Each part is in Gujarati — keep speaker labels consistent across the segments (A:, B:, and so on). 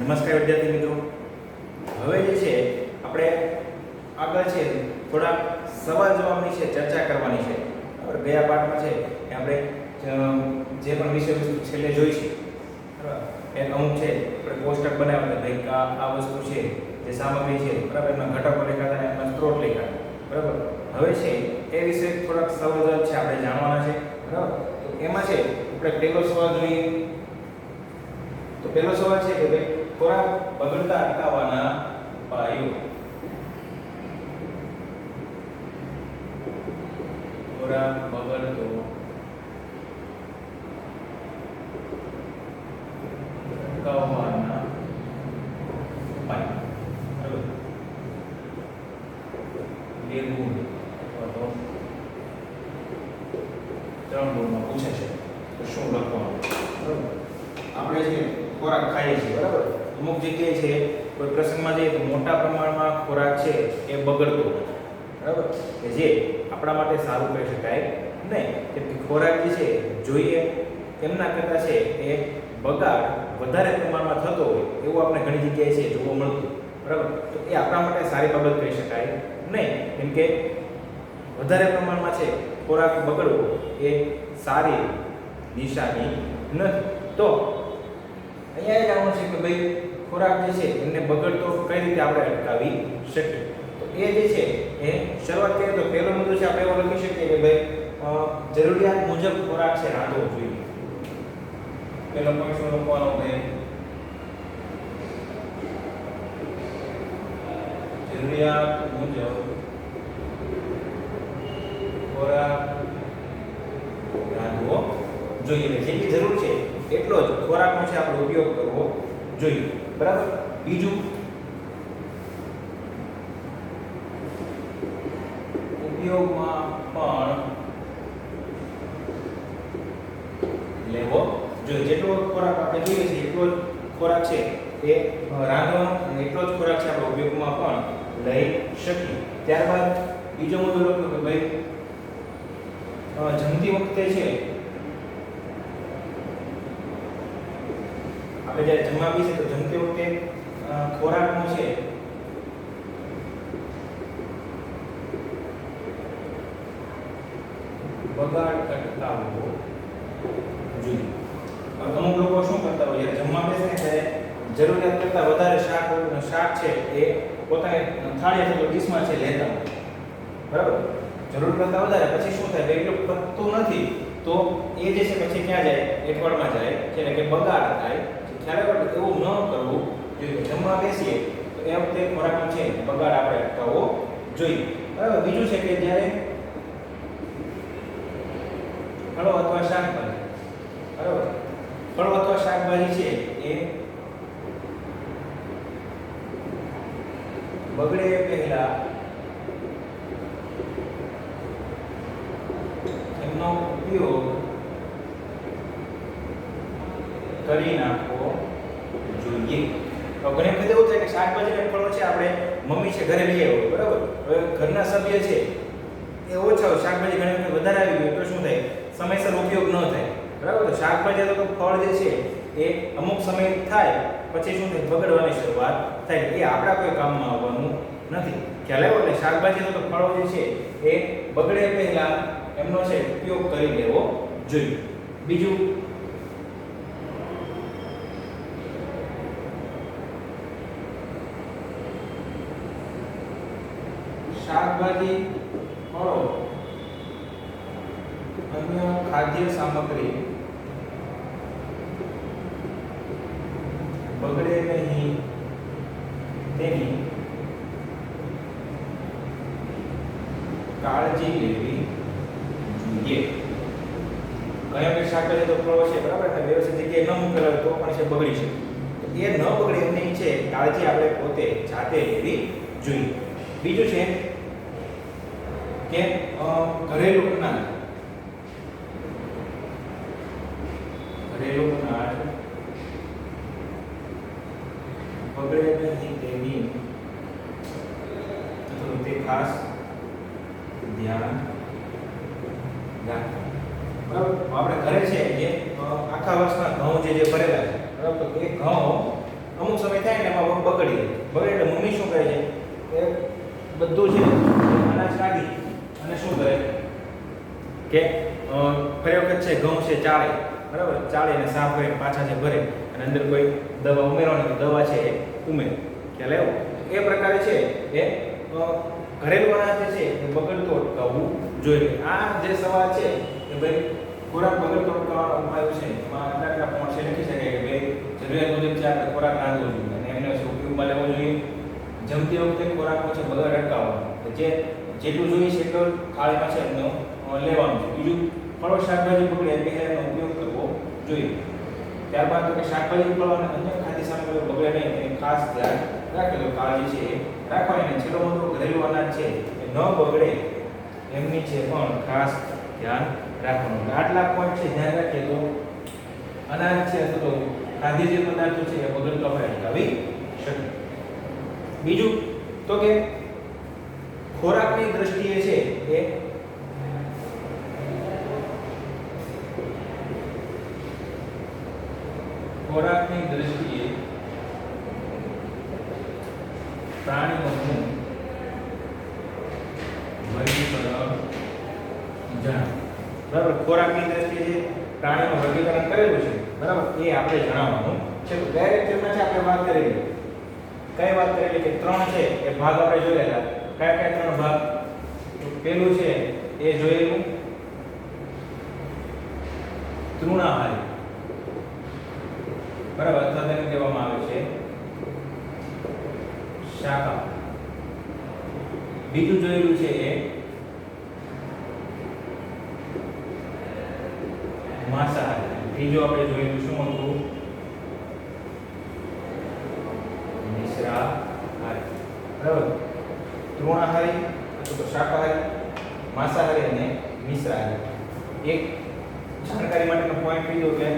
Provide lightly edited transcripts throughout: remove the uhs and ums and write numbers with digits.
A: નમસ્કાર વિદ્યાર્થી મિત્રો, હવે જે છે આપણે આગળ છે થોડા સવાલ જવાબની છે ચર્ચા કરવાની છે. બરાબર, ગયા પાઠમાં છે કે આપણે જે પણ વિષય વસ્તુ છેલ્લે જોઈ છે, બરાબર, એ અમુક છે આપણે કોષ્ટક બનાવ્યા ભાઈ આ વસ્તુ છે જે સામગ્રી છે, બરાબર, એના ઘટકો લખ્યા હતા, એના સ્ત્રોત લખ્યા, બરાબર. હવે છે એ વિશે થોડાક સવાલ જવાબ છે આપણે જાણવાના છે, બરાબર. તો એમાં છે આપણે પહેલો સવાલ જોઈએ. તો પહેલો સવાલ છે કે ભાઈ ખોરાક બગડતા અટકાવવાના ઉપાયો. ખોરાક બગડતો અટકાવવાના ઉપાય. બરાબર, બે ગુણ અથવા તો 3 ગુણમાં પૂછે છે તો શું લખવાનું? બરાબર, આપણે જે ખોરાક ખાઈએ છીએ, બરાબર, અમુક જગ્યાએ છે કોઈ પ્રસંગમાં જઈએ તો મોટા પ્રમાણમાં ખોરાક છે એ બગડતો, બરાબર, કે જે આપણા માટે સારું કહી શકાય નહીં. કેમ કે ખોરાક જે છે જોઈએ એમના કરતાં છે એ બગાડ વધારે પ્રમાણમાં થતો હોય એવું આપણે ઘણી જગ્યાએ છે જોવા મળતું, બરાબર. તો એ આપણા માટે સારી બાબત કહી શકાય નહીં. કેમ કે વધારે પ્રમાણમાં છે ખોરાક બગડવો એ સારી નિશાની નથી. તો અહીંયા એ જાણવું છે કે ભાઈ ખોરાક જે છે એમને બગડતો કઈ રીતે આપણે અટકાવી શકીએ. તો એ જે છે એ શરૂઆત કરીએ તો પહેલો મુદ્દો છે આપણે એવો લખી શકીએ કે ભાઈ જરૂરિયાત મુજબ ખોરાક છે રાંધવો જોઈએ. પહેલો પોઈન્ટ શું લખવાનો છે? જરૂરિયાત મુજબ ખોરાક રાંધવો જોઈએ. જેટલી જરૂર છે એટલો જ ખોરાકનો છે આપણે ઉપયોગ કરવો જોઈએ, બરાબર. બીજું, ઉપયોગમાં પણ લેવો જોઈએ. જેટલો ખોરાક આપણે જોઈએ છે એટલો જ ખોરાક છે એ રાંધવાનો અને એટલો જ ખોરાક છે આપણે ઉપયોગમાં પણ લઈ શકીએ. ત્યારબાદ બીજો મુદ્દો લખ્યો કે ભાઈ જમતી વખતે છે આપણે જ્યારે જમવા બેસીએ તો જમતી વખતે ખોરાકનો છે બગાડ અટકાવવો જોઈએ. અમુક લોકો શું કરતા હોય, જ્યારે જમવા બેસે ને ત્યારે જરૂરિયાત કરતાં વધારે શાક છે એ પોતાની થાળી અથવા ડીશમાં છે લેતા હોય, બરાબર. જરૂર કરતાં વધારે પછી શું થાય, એટલું પતતું નથી તો એ જે છે પછી ક્યાં જાય? એઠવાડમાં જાય, એટલે કે બગાડ થાય. ખ્યાલ આવે એવું ન કરવું જોઈએ. જમવા બેસીએ તો એ વખતે ખોરાકનો છે બગાડ આપણે અટકાવવો જોઈએ, બરાબર. બીજું છે કે જ્યારે ફળો અથવા શાકભાજી, બરાબર, ફળો અથવા શાકભાજી છે એ બગડે પહેલા એમનો ઉપયોગ કરી નાખવો જોઈએ. ઘણી વખત એવું થાય કે શાકભાજી અને ફળો છે આપણે મમ્મી છે ઘરે લઈ આવ્યો, બરાબર. હવે ઘરના સભ્ય છે એ ઓછા હોય, શાકભાજી ઘણી વખત વધારે આવી ગયું તો શું થાય? સમયસર ઉપયોગ ન થાય, બરાબર. તો શાકભાજી તો ફળ જે છે એ અમુક સમય થાય પછી શું થાય? બગડવાની શરૂઆત થાય. એ આપણા કોઈ કામમાં આવવાનું નથી. ખ્યાલ આવ્યો? એટલે શાકભાજી તો ફળો જે છે એ બગડે પહેલા એમનો છે ઉપયોગ કરી લેવો જોઈએ. બીજું, શાકભાજી, ફળો, અન્ય ખાદ્ય સામગ્રી બગડે નહીં તેની કાળજી લેવી જોઈએ. ઘણા બધા શાકભાજી તો ફળો છે, બરાબર, એટલે વ્યવસ્થિત જગ્યાએ ન મૂકેલા હોય તો પણ છે બગડી શકે. તો એ ન બગડે એની છે કાળજી આપણે પોતે જાતે લેવી જોઈએ. બીજું છે કે ઘરેલું અનાજ, બગડે નહીં તેની તે ખાસ ધ્યાન રાખવું, બરાબર. આપણે ઘરે છે એ આખા વર્ષના ઘઉં જે ભરેલા છે, બરાબર, તો એ ઘઉં અમુક સમય થાય ને એમાં બગડી જાય. બગડે એટલે મમ્મી શું કરે છે એ બધું છે અનાજ કાઢી અને શું કરે કે ફરી વખત છે ઘઉં છે ચાળે, બરાબર, ચાળે અને સાફ કરીને પાછા છે ભરે અને અંદર કોઈ દવા ઉમેરવાની તો દવા છે એ ઉમેરે. ખ્યાલ આવ્યો? એ પ્રકારે છે એ ઘરેલું અનાજ જે છે એ બગડતું અટકાવવું જોઈએ. આ જે સવાલ છે કે ભાઈ ખોરાક બગડતો અટકાવવામાં આવ્યો છે એમાં આટલા પોઈન્ટ છે લખી શકાય કે ભાઈ જરૂરિયાત મુજબ છે આપણે ખોરાક રાંધવો જોઈએ અને એનો ઉપયોગમાં લેવો જોઈએ. જમતી વખતે ખોરાકનો છે બગાડ અટકાવવાનો, જે જેટલું જોઈએ છે એટલું થાળીમાં છે એમનો લેવાનું છે. બીજું, ફળો શાકભાજી બગડે એટલે એનો ઉપયોગ કરવો જોઈએ. ત્યારબાદ તો કે શાકભાજી ફળો અને અન્ય ખાદ્ય સામગ્રીઓ બગડે નહીં એની ખાસ ધ્યાન રાખેલો કાળજી છે રાખવાની. અને છેલ્લો મુદ્દો ઘરેલું અનાજ છે એ ન બગડે એમની છે પણ ખાસ ધ્યાન રાખવાનું. આટલા પોઈન્ટ છે ધ્યાન રાખીએ તો અનાજ છે અથવા તો ખાદ્ય જે પદાર્થો છે એ બગડતો આપણે અટકાવી શકીએ. બીજું તો કે ખોરાકની દ્રષ્ટિએ છે એ ખોરાકની દ્રષ્ટિએ પ્રાણીઓનું વર્ગીકરણ જણાવો. બરાબર, ખોરાકની દ્રષ્ટિએ જે પ્રાણીઓનું વર્ગીકરણ કરેલું છે, બરાબર, એ આપણે જણાવવાનું છે. ગયા લેક્ચરમાં છે આપણે વાત કરેલી, કઈ વાત કરેલી કે ત્રણ છે એ ભાગ આપણે જોયેલા. કયા કયા ત્રણ ભાગ? તો પેલું છે એ જોયેલું તૃણાહારી, બરાબર, અથવા તેને કહેવામાં આવે છે શાકાહારી. બીજું જોયેલું છે એ માંસાહારી. ત્રીજું આપણે જોયેલું શું હતું? મિશ્રાહારી. બરાબર, તૃણાહારી અથવા તો શાકાહારી, માંસાહારી અને મિશ્રાહારી. એક જાણકારી માટેનો પોઈન્ટ બીજો કે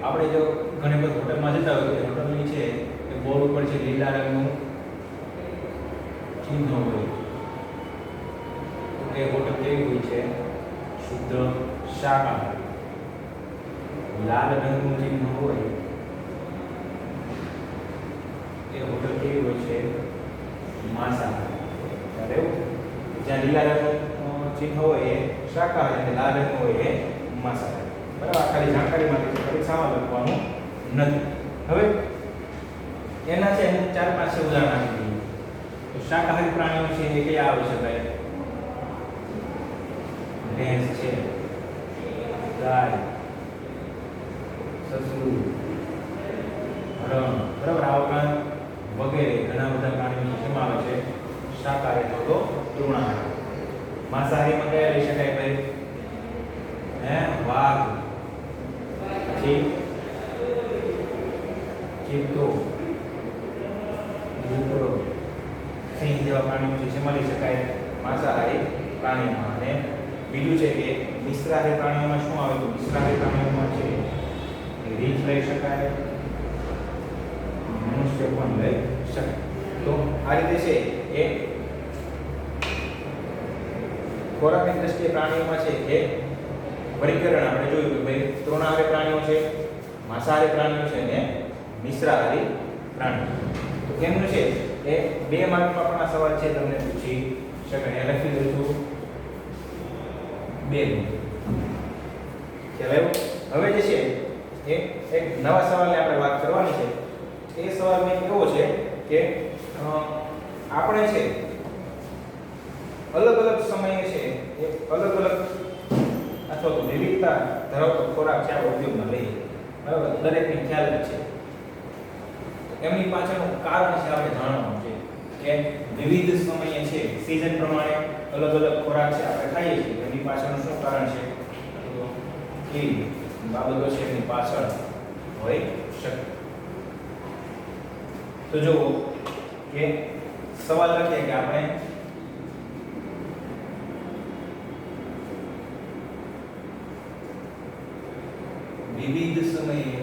A: આપણે જો ઘણી બધી હોટલમાં જતા હોય તો હોટલની છે એ બોર્ડ ઉપર છે લીલા રંગનું ચિહ્ન હોય તો એ હોટલ કેવી હોય છે? શુદ્ધ શાકાહારી. લાલ રંગનું ચિહ્ન હોય એ હોટલ કેવી હોય છે? માંસાહારી. ત્યારે જ્યાં લીલા રંગનું ચિહ્ન હોય એ શાકાહારી અને લાલ રંગનું હોય એ માંસાહારી. બરાબર, ખાલી જાણકારી માટે પરીક્ષામાં લખવાનું નથી. હવે એના છે અમુક 4-5 ઉદાહરણ આપી દઈએ. તો શાકાહારી પ્રાણીઓ છે એ કયા આવી શકાય? ભેંસ છે, ગાય, સસલું, હરણ, બરાબર, આ ઉપરાંત વગેરે ઘણા બધા પ્રાણીઓ શેમાં આવે છે? શાકાહારી અથવા તો તૃણાહારી. માંસાહારીમાં કયા લઈ શકાય ભાઈ? વાઘ, પછી ચિત્તો, દીપડો, સિંહ જેવા પ્રાણીઓ છે જેમાં લઈ શકાય? માંસાહારી પ્રાણીઓમાં. અને બીજું છે કે મિશ્રાહારી પ્રાણીઓમાં શું આવે? તો મિશ્રાહારી પ્રાણીઓમાં છે રીંછ લઈ શકાય, મનુષ્ય પણ લઈ શકાય. તો આ રીતે છે એ ખોરાકની દ્રષ્ટિએ પ્રાણીઓમાં છે એ વર્ગીકરણ આપણે જોયું કે ભાઈ તૃણાહારી પ્રાણીઓ છે, માંસાહારી પ્રાણીઓ છે અને મિશ્રાહારી પ્રાણીઓ. તો કેમનું છે એ 2 માર્કમાં પણ આ સવાલ છે તમને પૂછી શકાય. લખી દઉં છું 2. ખ્યાલ આવ્યો? હવે જે છે એ એક નવા સવાલની આપણે વાત કરવાની છે. એ સવાલ મેં કેવો છે કે આપણે છે અલગ અલગ સમયે છે એ અલગ અલગ અથવા તો વિવિધતા ધરાવતો ખોરાક છે આપણે ઉપયોગમાં લઈએ. બરાબર, દરેકને ખ્યાલ જ છે. એમની પાછળનું કારણ છે આપણે જાણવાનું છે કે વિવિધ સમયે છે સીઝન પ્રમાણે અલગ અલગ ખોરાક છે આપણે ખાઈએ છીએ. એમની પાછળનું શું કારણ છે? તો એ બાબતો છે એમની પાછળ હોઈ શકે. તો જુઓ કે સવાલ લખીએ કે આપણે વિવિધ સમયે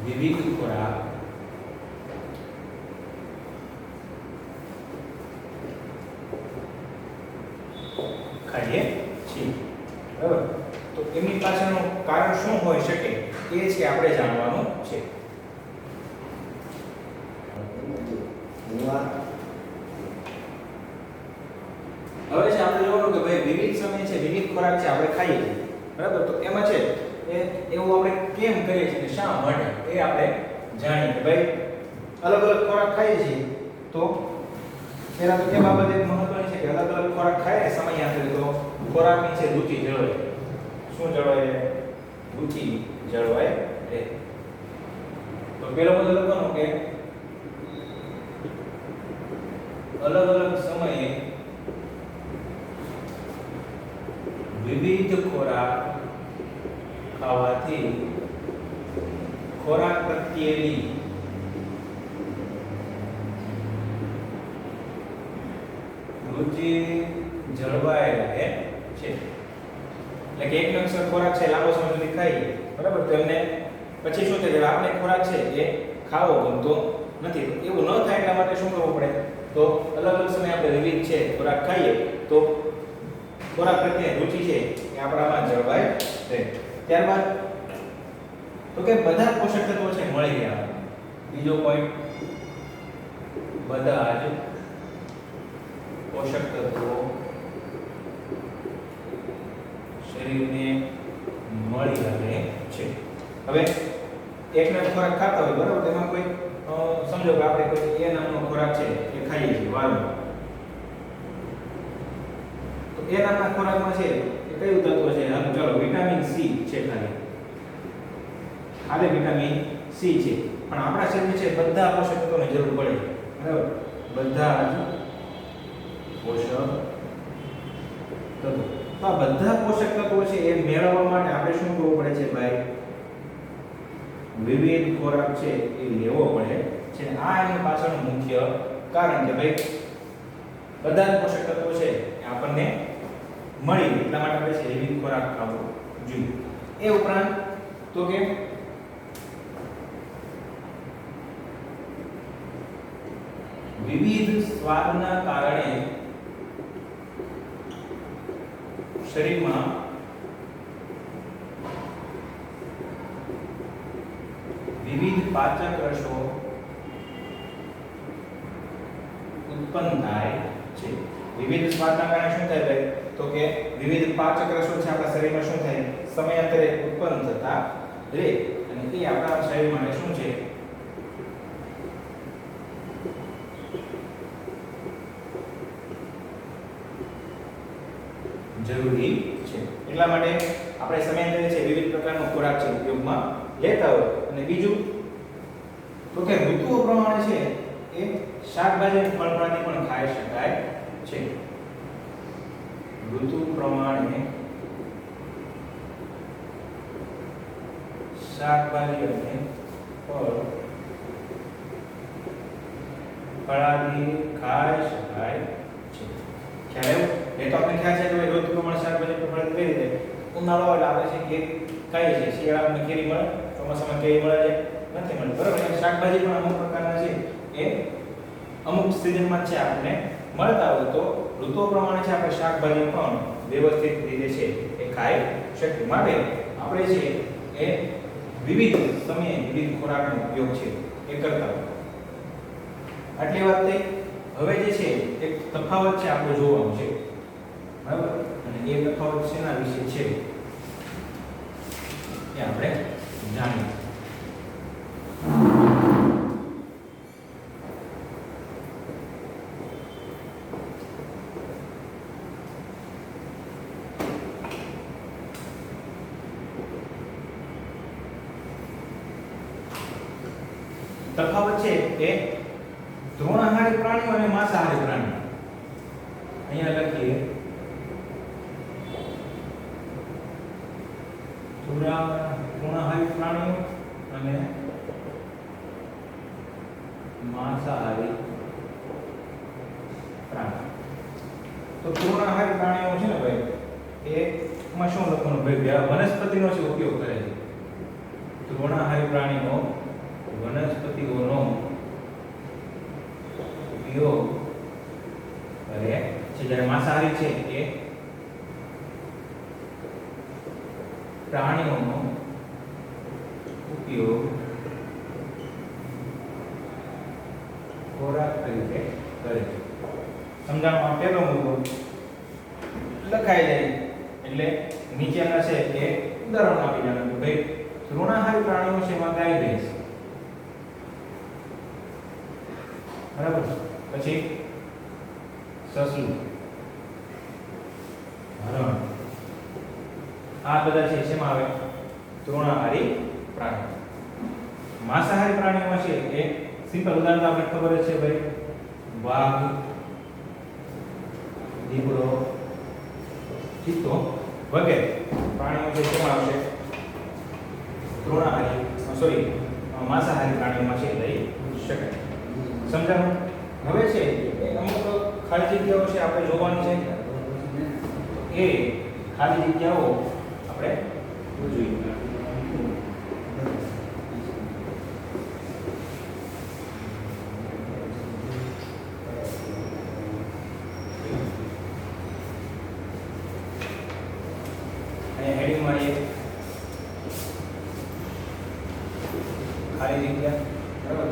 A: વિવિધ ખોરાક ખાઈએ છીએ. બરાબર, તો એમની પાછળનું કારણ શું હોઈ શકે? એ છે આપણે જાણવાનું છે. હવે છે આપણે જોવાનું કે ભાઈ વિવિધ સમય છે, વિવિધ ખોરાક છે આપણે ખાઈએ છીએ, બરાબર? તો એમાં છે એવું આપણે કેમ કરીએ છીએ, શા માટે, એ આપણે જાણીએ. ભાઈ અલગ અલગ ખોરાક ખાઈએ છીએ તો પહેલા તો એ બાબત એક મહત્વની છે કે અલગ અલગ ખોરાક ખાઈએ સમયાંતરે તો ખોરાકની છે રુચિ જળવાય. શું જળવાય રહે? રુચિ જળવાય રહે. તો પેલો મુદ્દો લખવાનો કે અલગ અલગ સમયે વિવિધ ખોરાક ખાવાથી ખોરાક પ્રત્યેની રુચિ જળવાઈ રહે છે. એટલે કે એક અક્ષર ખોરાક છે લાંબો સમય સુધી ખાઈએ, બરાબર? તો એમને પછી શું થાય, આપણે ખોરાક છે એ ખાવો ગમતો નથી. તો એવું ન થાય એટલા માટે શું કરવું પડે, તો અલગ અલગ સમયે આપણે વિવિધ છે ખોરાક ખાઈએ તો ખોરાક પ્રત્યે રુચિ છે એ આપણામાં જળવાય રહે. ત્યારબાદ તો કે બધા પોષક તત્વો છે મળી ગયા. બીજો પોઈન્ટ, બધા જ પોષક તત્વો શરીરને મળી રહે છે. હવે એકનો ખોરાક ખાતા હોય, બરાબર? તેમાં કોઈ સમજો કે આપણે કોઈ એ નામનો ખોરાક છે એ ખાઈએ છીએ વારંવાર, તો એ નામના ખોરાકમાં છે એ કયું તત્વ છે? ચાલો વિટામિન સી છે, ખાલી વિટામિન સી છે. પણ આપણા શરીર છે બધા પોષક તત્વોની જરૂર પડે, બરાબર? બધા જ પોષક તત્વો. તો આ બધા પોષક તત્વો છે એ મેળવવા માટે આપણે શું કરવું પડે છે ભાઈ? વિવિધ ખોરાક છે એ લેવો પડે છે. આ એની પાછળનું મુખ્ય કારણ કે ભાઈ બધા જ પોષક તત્વો છે એ આપણને મળી એટલા માટે આપણે છે વિવિધ ખોરાક ખાવો જોઈએ. એ ઉપરાંત તો કે વિવિધ સ્વાદના કારણે શરીરમાં વિવિધ પાચક રસો ઉત્પન્ન થાય છે. વિવિધ સ્વાદના કારણે શું થાય ભાઈ? તો કે વિવિધ પાચક રસો છે આપણા શરીરમાં શું થાય? સમયાંતરે ઉત્પન્ન થતા રહે અને એ આપણા શરીર માટે શું છે? જરૂરી છે. એટલા માટે આપણે સમયાંતરે છે વિવિધ પ્રકારનો ખોરાક છે ઉપયોગમાં લેતા હોય. અને બીજું તો કે ઋતુઓ પ્રમાણે છે એ શાકભાજી અને ફળફળાદી પણ ખાઈ શકાય છે. ઋતુ પ્રમાણે શાકભાજી અને ફળાદી ખાઈ શકાય છે. ખ્યાલ એ તો આપણે ખ્યાલ છે કે ઋતુ પ્રમાણે શાકભાજી અને ફળાદી કઈ રીતે? ઉનાળો એટલે આપણે છે કે ખાઈએ છીએ, શિયાળામાં કેરી મળે, ચોમાસામાં કેરી મળે છે નથી મળે, બરાબર? શાકભાજી પણ અમુક પ્રકારના છે એ અમુક સિઝનમાં છે આપણને મળતા હોય. તો ઋતુઓ પ્રમાણે છે આપણે શાકભાજી પણ વ્યવસ્થિત રીતે છે એ ખાઈ શકીએ. માટે આપણે છે એ વિવિધ સમયે વિવિધ ખોરાકનો ઉપયોગ છે એ કરતા હોય. આટલી વાત થઈ. હવે જે છે એક તફાવત છે આપણે જોવાનું છે, બરાબર? અને એ તફાવત શેના વિશે છે એ આપણે જાણીએ. તફાવત છે એ તૃણાહારી પ્રાણીઓ અને માંસાહારી પ્રાણીઓ. અહીંયા લખીએ તૃણાહારી પ્રાણીઓ અને માંસાહારી પ્રાણીઓ. તો તૃણાહારી પ્રાણીઓ છે ને ભાઈ એમાં શું લખવાનું ભાઈ? વનસ્પતિનો છે ઉપયોગ કરે છે. તૃણાહારી પ્રાણીઓ વનસ્પતિઓનો ઉપયોગ કરે છે. જ્યારે માંસાહારી છે એ પ્રાણીઓનો ઉપયોગ ખોરાક તરીકે કરે છે. સમજાવવામાં પહેલો મુદ્દો લખાઈ જાય એટલે નીચેના છે એ ઉદાહરણ આપી દેવાનું કે ભાઈ તૃણાહારી પ્રાણીઓ છે એમાં ગાય ભેંસ, બરાબર, પછી સસલું, હરણ, આ બધા છે શેમાં આવે? તૃણાહારી પ્રાણીઓ. માંસાહારી પ્રાણીઓમાં છે એ સિમ્પલ ઉદાહરણ આપણે ખબર જ છે ભાઈ, વાઘ, દીપડો, ચિત્તો વગેરે પ્રાણીઓ છે શેમાં આવશે? તૃણાહારી માંસાહારી પ્રાણીઓમાં છે લઈ શકાય. સમજાણું? હવે છે એ અમુક ખાલી જગ્યાઓ છે આપણે જોવાની છે, એ ખાલી જગ્યાઓ આપણે જોઈએ. હેડિંગમાં એ ખાલી જગ્યા, બરાબર,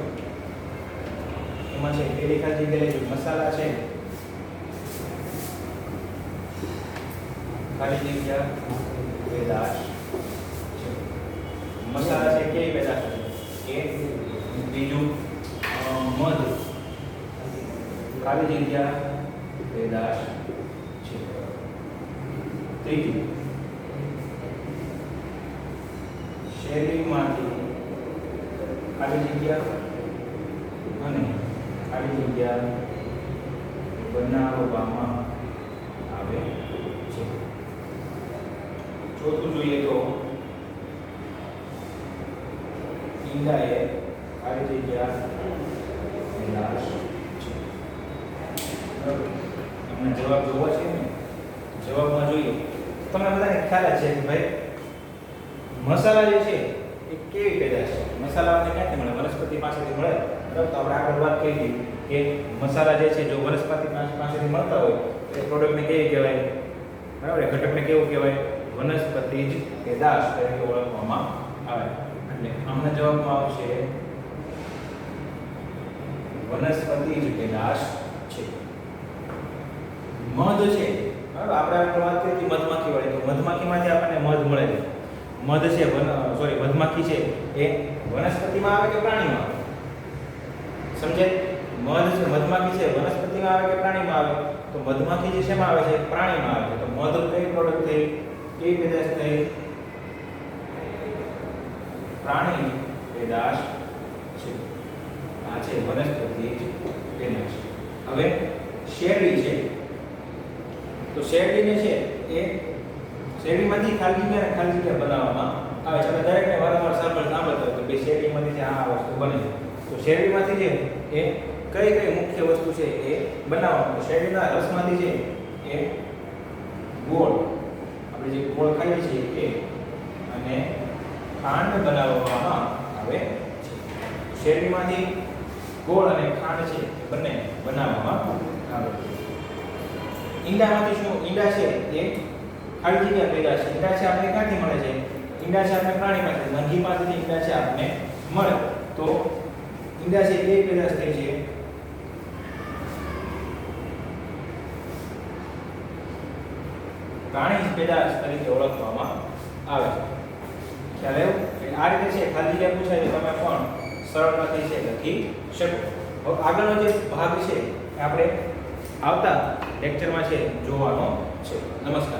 A: એમાં છે પેલી ખાલી જગ્યા મસાલા છે, ખાલી જગ્યા પેદાશ છે. મસાલા છે કેવી પેદાશ છે? એ બીજું મધ, ખાલી જગ્યા પેદાશ છે. ત્રીજું શેરડીમાંથી ખાલી જગ્યા અને ખાલી જગ્યા બનાવવામાં આવે છે. ચોથું જોઈએ તો ઈંડાએ ખાલી જગ્યા પેદાશ છે. બરાબર, તમને જવાબ જોવો છે ને? જવાબમાં જોઈએ તમને બધાને ખ્યાલ જ છે કે ભાઈ મસાલા જે છે એ કેવી પેદાશ છે? મસાલાને ક્યાંથી મળે? વનસ્પતિ પાસેથી મળે. બરાબર, તો આપણે આગળ વાત કરી કે મસાલા જે છે જો વનસ્પતિ પાસેથી મળતા હોય તો એ પ્રોડક્ટને કેવી કહેવાય? બરાબર, એ ઘટકને કેવું કહેવાય? વનસ્પતિજ પેદાશ તરીકે ઓળખવામાં આવે. એટલે આમના જવાબમાં આવશે વનસ્પતિજ પેદાશ છે. મધ છે, બરાબર, આપણે વાત કરી હતી મધમાખી વાળી, તો મધમાખીમાંથી આપણને મધ મળે છે. મધ છે મધમાખી છે એ વનસ્પતિમાં આવે કે પ્રાણીમાં આવે? સમજે? મધ છે મધમાખી છે વનસ્પતિમાં આવે કે પ્રાણીમાં આવે? તો મધમાખી જે શેમાં આવે છે? પ્રાણીમાં આવે છે. તો મધ કઈ પ્રોડક્ટ થઈ? કઈ પેદાશ થઈ? પ્રાણી પેદાશ છે. આ છે વનસ્પતિ પેદાશ. હવે શેરડી છે, તો શેરડીને છે એ શેરડીમાંથી ખાલી જગ્યા બનાવવામાં આવે છે. આપણે દરેકને વારંવાર સાંભળતા હોય કે ભાઈ શેરડીમાંથી જે આ વસ્તુ બને છે. તો શેરડીમાંથી જે એ કઈ કઈ મુખ્ય વસ્તુ છે એ બનાવવામાં? તો શેરડીના રસમાંથી છે એ ગોળ, આપણે જે ગોળ ખાઈએ છીએ એ, અને ખાંડ બનાવવામાં આવે છે. શેરડીમાંથી ગોળ અને ખાંડ છે બંને બનાવવામાં આવે છે. ઈંડામાંથી શું? ઈંડા છે એ ખાલી જગ્યા પેદાશ છે. ઈંડા છે આપણે ક્યાંથી મળે છે? ઈંડા છે આપણે પ્રાણીમાંથી, મરઘી પાસેથી ઈંડા છે આપણે મળે. તો ઈંડા છે એ પેદાશ થઈ છે પ્રાણી પેદાશ તરીકે ઓળખવામાં આવે છે. ખ્યાલ આવ્યો? આ રીતે છે ખાલી જગ્યા પૂછાય તો તમે પણ સરળતાથી છે લખી શકો. હવે આગળનો જે ભાગ છે આપણે આવતા લેક્ચરમાં છે જોવાનો છે. નમસ્કાર.